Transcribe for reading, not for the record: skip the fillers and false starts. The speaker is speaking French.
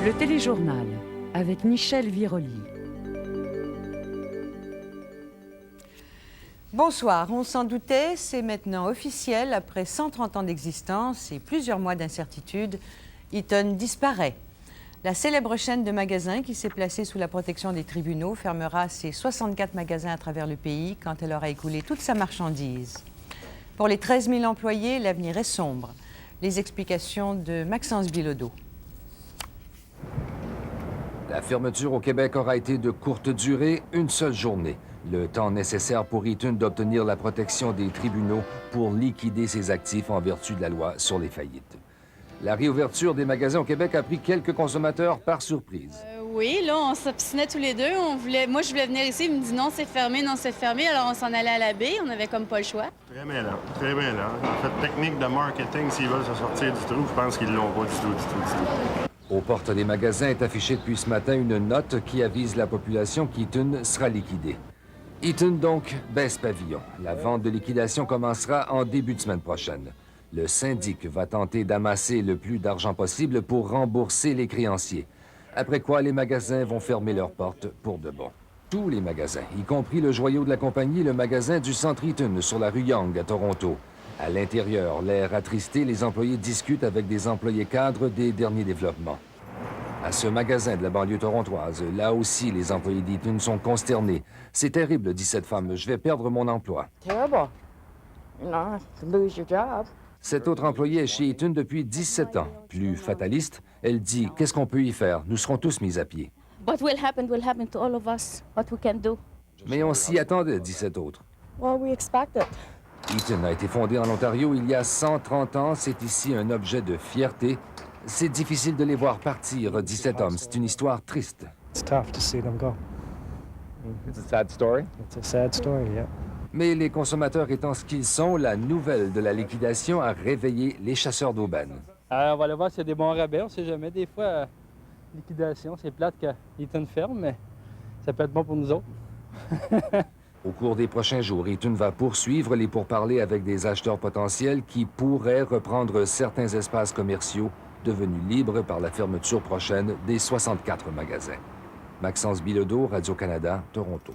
Le téléjournal avec Michel Viroli. Bonsoir, on s'en doutait, c'est maintenant officiel. Après 130 ans d'existence et plusieurs mois d'incertitude, Eaton disparaît. La célèbre chaîne de magasins qui s'est placée sous la protection des tribunaux fermera ses 64 magasins à travers le pays quand elle aura écoulé toute sa marchandise. Pour les 13 000 employés, l'avenir est sombre. Les explications de Maxence Bilodeau. La fermeture au Québec aura été de courte durée, une seule journée. Le temps nécessaire pour Eaton d'obtenir la protection des tribunaux pour liquider ses actifs en vertu de la loi sur les faillites. La réouverture des magasins au Québec a pris quelques consommateurs par surprise. Oui, là, on s'obstinait tous les deux. Moi, je voulais venir ici, il me dit non, c'est fermé, non, c'est fermé. Alors, on s'en allait à la baie, on avait comme pas le choix. Très bien là, très bien là. En fait, technique de marketing, s'ils veulent se sortir du trou, je pense qu'ils l'ont pas du tout. Aux portes des magasins est affichée depuis ce matin une note qui avise la population qu'Eaton sera liquidé. Eaton, donc, baisse pavillon. La vente de liquidation commencera en début de semaine prochaine. Le syndic va tenter d'amasser le plus d'argent possible pour rembourser les créanciers. Après quoi, les magasins vont fermer leurs portes pour de bon. Tous les magasins, y compris le joyau de la compagnie, le magasin du Centre Eaton sur la rue Yonge à Toronto. À l'intérieur, l'air attristé, les employés discutent avec des employés cadres des derniers développements. À ce magasin de la banlieue torontoise, là aussi, les employés d'Eaton sont consternés. C'est terrible, dit cette femme, je vais perdre mon emploi. Terrible. You know, to lose your job. Cette autre employée est chez Eaton depuis 17 ans. Plus fataliste, elle dit « Qu'est-ce qu'on peut y faire? Nous serons tous mis à pied. » What will happen to all of us. What we can do. Mais on s'y attendait, dit cette autre. Well, we expect it. Eaton a été fondé en Ontario il y a 130 ans. C'est ici un objet de fierté. C'est difficile de les voir partir, dit cet homme. C'est une histoire triste. It's tough to see them go. It's a sad story. It's a sad story, yeah. Mais les consommateurs étant ce qu'ils sont, la nouvelle de la liquidation a réveillé les chasseurs d'aubaine. On va aller voir s'il y a des bons rabais. On ne sait jamais. Des fois, liquidation, c'est plate qu'Eaton ferme, mais ça peut être bon pour nous autres. Au cours des prochains jours, Eaton va poursuivre les pourparlers avec des acheteurs potentiels qui pourraient reprendre certains espaces commerciaux devenus libres par la fermeture prochaine des 64 magasins. Maxence Bilodeau, Radio-Canada, Toronto.